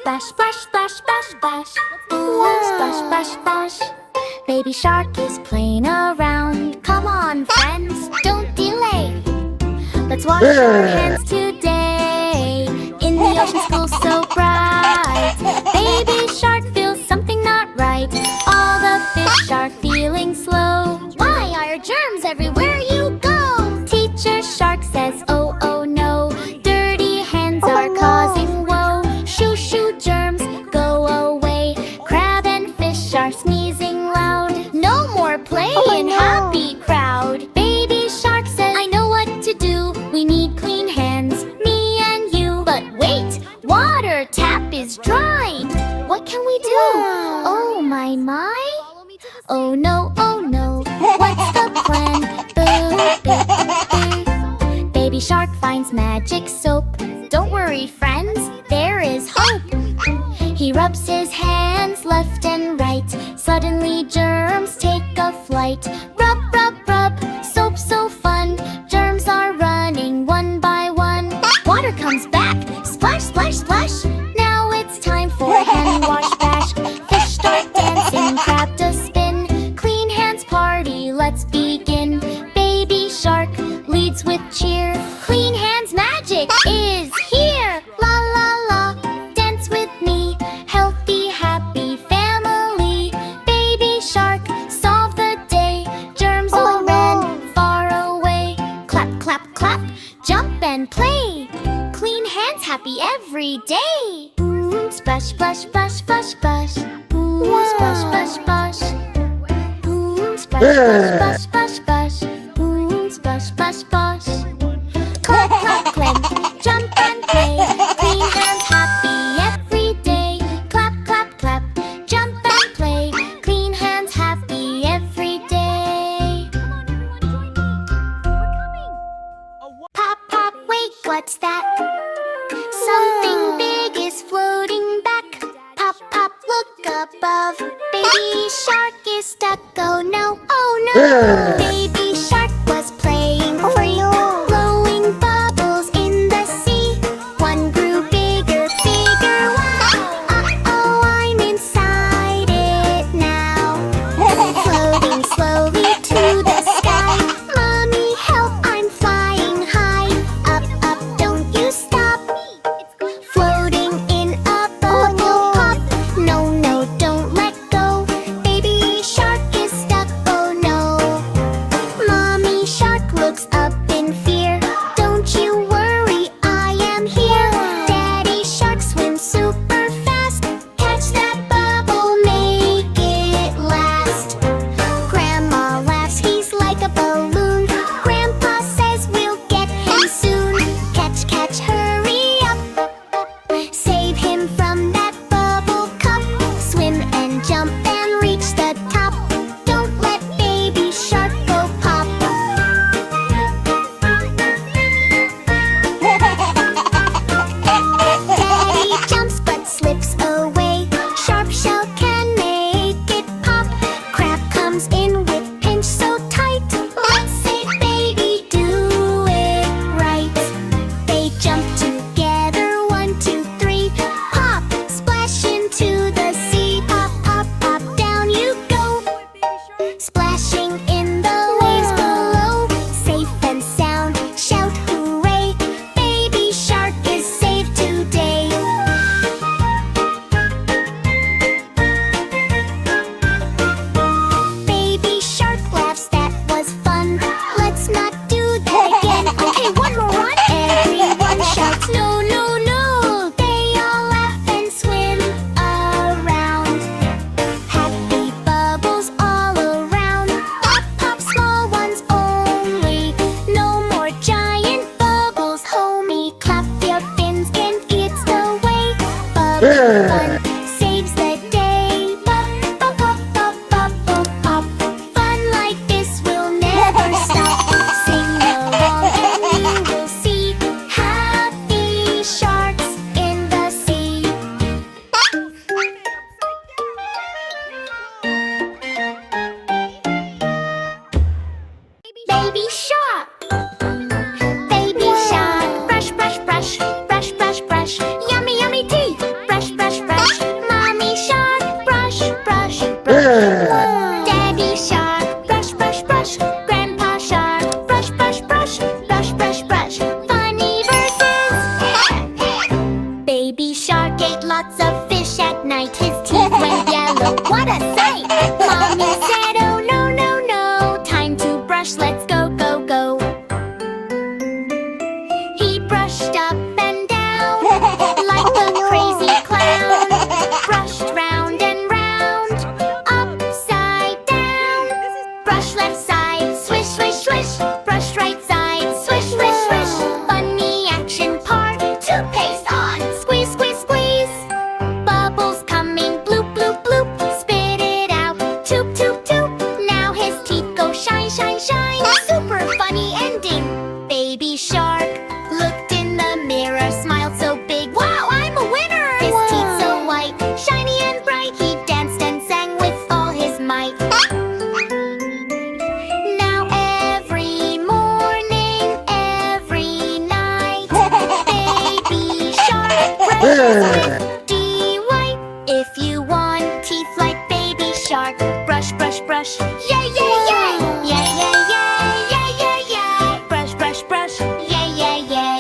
splash, splash, splash, splash, splash. Ooh, splash, splash, splash. Baby shark is playing around. Come on, friends, don't delay. Let's wash our hands today in the ocean school so bright. Baby shark feels something not right. All the fish are feeling slow. Why are germs everywhere you go? Teacher shark says, oh, oh no. Dirty hands are causing woe. Shoo, shoo, germs, go away. Crab and fish are sneezing loud. No more play in happy crowd. Baby shark says, I know what to do. We need clean hands, me and you. But wait, water tap is dry. What can we do? Oh my, my. Oh no, what's the plan? Boo, boo, boo. Baby shark finds magic soap. Don't worry, friends, there is hope. He rubs his hands left and right. Suddenly germs take a flight. Rub, rub, rub, soap so fun. Germs are running one by one. Water comes back, splash, splash, splash. Now it's time for hand wash bash. Fish start dancing, crab does spin. Clean hands party, let's begin. Baby shark leads with cheer. Clean hands magic is here. La la la, dance with me. Healthy, happy family. Baby shark, solve the day. Germs all ran far away. Clap, clap, clap, jump and play. Clean hands happy every day. Splash, splash, splash, splash, splash. Splash, splash, splash. Splash, splash, splash, splash, splash. Splash, splash, splash. Clap, clap, clap, jump and play. Clean hands happy every day. Clap, clap, clap, jump and play. Clean hands happy every day. Pop, pop, wait, what's that? Something big is floating back. Pop, pop, look above. Baby shark is stuck, oh no, oh no. Baby shark was playing free, blowing bubbles in the sea. One grew bigger, bigger, wow. Uh-oh, I'm inside it now. Floating slowly to the sky. Mommy, help, I'm flying high. Up, up, don't you stop. Floating in a bubble pop. No, no, don't let go. Baby shark is stuck, oh no. Baby shark ate lots of fish at night. His teeth went yellow, what a sight! Mommy said, oh no, no, no, time to brush, let's go, go, go. He brushed up and down like a crazy clown. Brushed round and round, upside down. Brush left side, swish, swish, swish. Brush right side, swish, swish, swish. Funny action part, toothpaste on. Squeeze, squeeze, squeeze. Bubbles coming, bloop, bloop, bloop. Spit it out, toop, toop, toop. Now his teeth go shine, shine, shine. Super funny ending. Baby shark looked in the mirror, smiled so big. Wow, I'm a winner! His teeth so white, shiny and bright. He danced and sang with all his might. Now every morning, every night, baby shark brushes his teeth white. If you want teeth like baby shark, brush, brush, brush. Yay, yay, yay! Yay, yay, yay! Yay, yay, yay! Brush, brush, brush. Yay, yay, yay!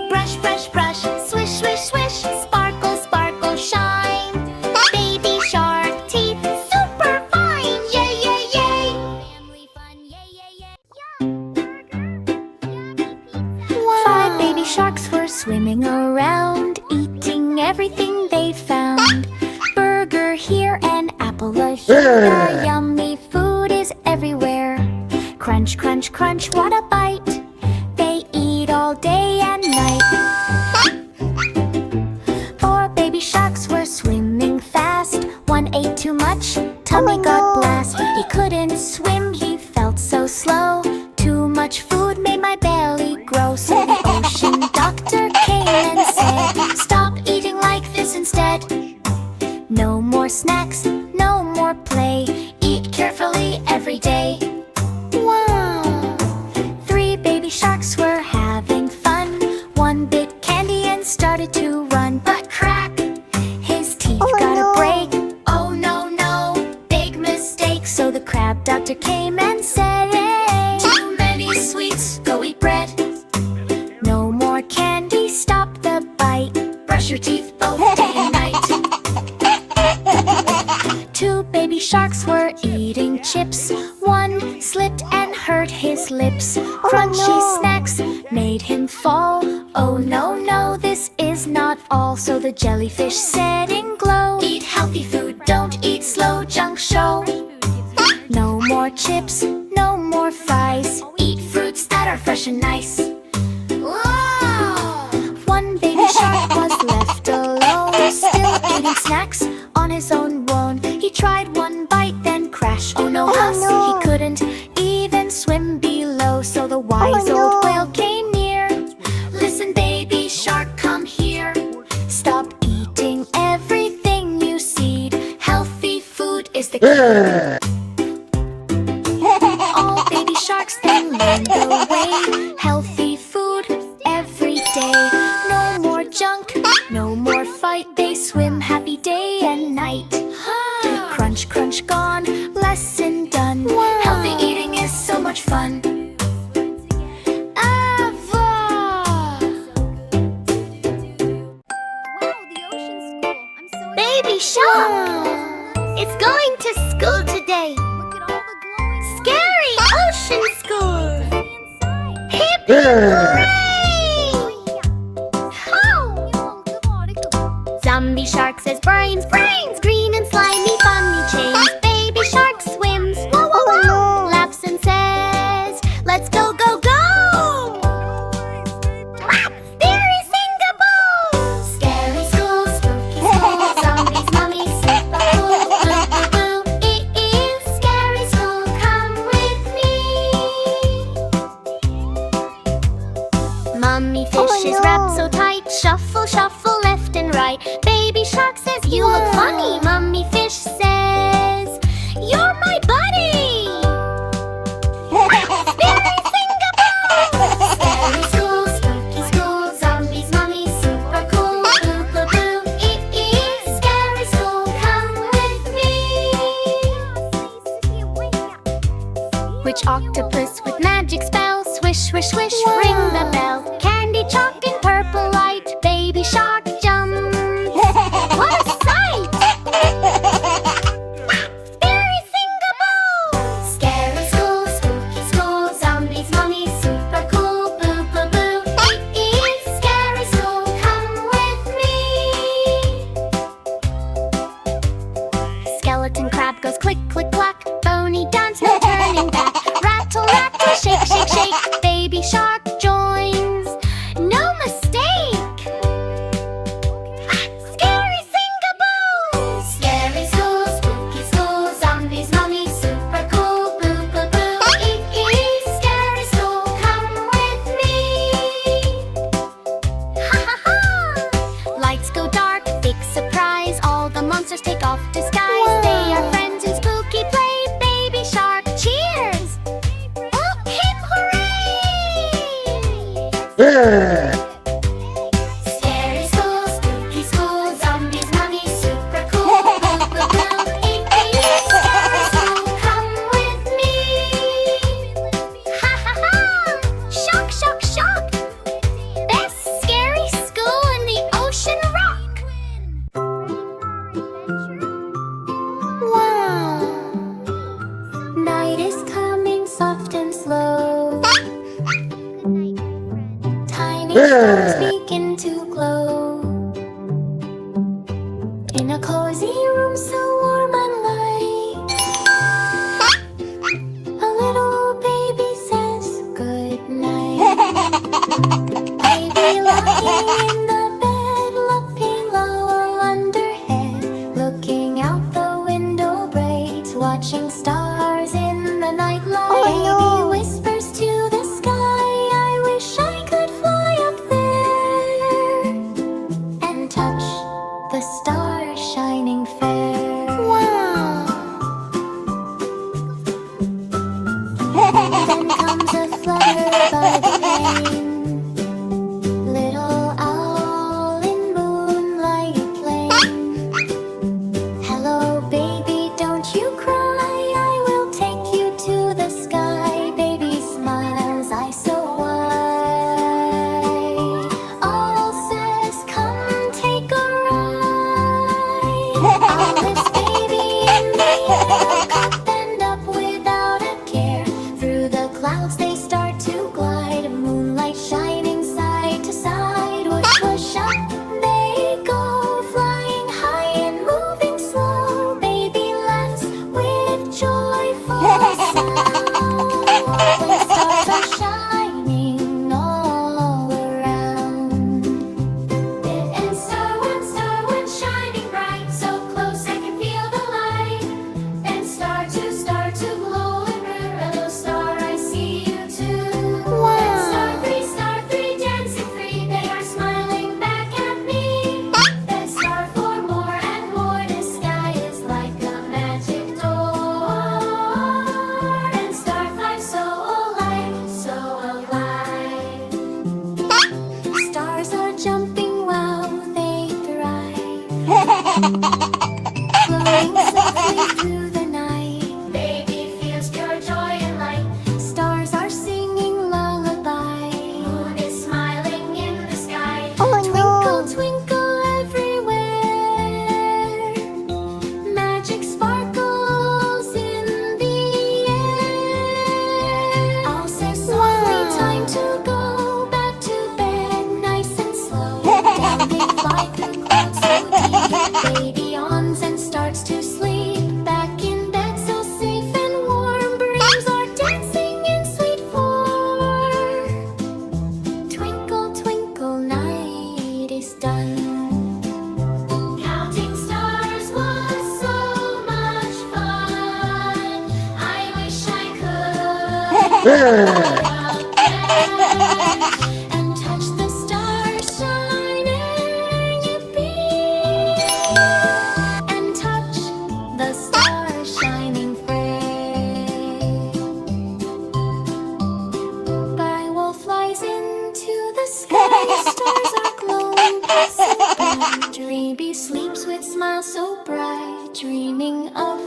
Brush, brush, brush. Swish, swish, swish. Sparkle, sparkle, shine. Baby shark teeth, super fine. Yay, yay, yay! Family fun. Yay, yay, yay! Five baby sharks were swimming around, eating everything they found. Burger here and apple here. The yummy food is everywhere. Crunch, crunch, crunch, what a bite. They eat all day and night. Four baby sharks were swimming fast. One ate too much, tummy got blast. He couldn't swim, he felt so slow. Too much food made my belly grow. So the ocean doctor came and said, stop eating like this instead. No more snacks, no more play. Eat carefully every day. Wow! Three baby sharks were having fun. One bit candy and started to run. But crack! His teeth got a break. Oh no, no, big mistake. So the crab doctor came and said, hey, too many sweets, go eat bread. No more candy, stop the bite. Brush your teeth both day and night. Two baby sharks were eating chips. One slipped and hurt his lips. Crunchy snacks made him fall. Oh no, no, this is not all. So the jellyfish said in glow, eat healthy food, don't eat slow junk show. No more chips, no more fries. Eat fruits that are fresh and nice. Whoa! One baby shark was left alone, still eating snacks on his own bone. He tried one bite, then crash. Oh no, huss! He couldn't even swim below. So the wise old whale came near. Listen, baby shark, come here. Stop eating everything you see. Healthy food is the key. All baby sharks then learned the way. Healthy food every day. No more junk, no more fight. They swim happy day and night. Crunch, crunch, gone, lesson done. Healthy eating is so much fun. Baby shark! It's going to school today. Scary ocean school! Hip hooray! Zombie shark says brains, brains, green and slimy, funny chains. Baby shark swims, whoa, whoa, whoa, laughs and says, let's go, go, go! Scary Singapore! Scary school, spooky school, zombies, mummies, super cool, boo, boo, boo. It is scary school, come with me. Mummy fish is wrapped so tight, shuffle, shuffle, left and right. Baby shark says, you look funny. Mummy fish says, you're my buddy. Scary Singapore! Scary school, spooky school, zombies, mummies, super cool, boo, boo, boo. It is scary school, come with me. Which octopus with magic spells? Swish, swish, swish, ring the bell. Candy, chalk, and purple monsters take off disguise. They are friends in spooky play. Baby shark, cheers! Oh, hip hooray! Scary school, spooky school, zombies, mommy, super cool. Look, look, look, APS, scary school, come with me. Ha ha ha! Shock, shock, shock! Best scary school in the ocean rock! Wow! Night is coming soft and slow. Tiny stars begin to glow. In a cozy room so warm and light, a little baby says good night. Baby lying in the bed, looking low underhead, looking out the window bright, watching stars in the night light. Baby whispers to the sky, I wish I could fly up there and touch the stars shining fair. Wow! Then comes a flutter by the rain. Little owl in moonlight playing. Hello, baby, don't you cry. I will take you to the sky. Baby smiles, eyes so wide. All says, come take a ride. I'll lift baby in the air, up and up without a care. Through the clouds they start to glide, moonlight shining side to side. Push, push up, they go, flying high and moving slow. Baby laughs with joyful sound. When stars are shining all around. And star one shining bright, so close I can feel the light. And star two glow and red. Hello star, I see you too. And star three dancing free, they are smiling back at me. Then star four, more and more, the sky is like a magic door. And star five, so alive, so alive. Stars are jumping, wow, they thrive. Floating softly through the night. Baby feels pure joy and light. Stars are singing lullaby. Moon is smiling in the sky. Twinkle, twinkle everywhere. Magic sparkles in the air. All says softly, time to go back to bed, nice and slow. Down they fly through clouds so deep. Baby yawns and starts to sleep. Back in bed so safe and warm, dreams are dancing in sweet form. Twinkle, twinkle, night is done. Counting stars was so much fun. I wish I could out there and touch the stars shining, yippee, and touch the stars shining fair. By wolf flies into the sky, stars are glowing, passing by. Dreamy sleeps with smiles so bright, dreaming of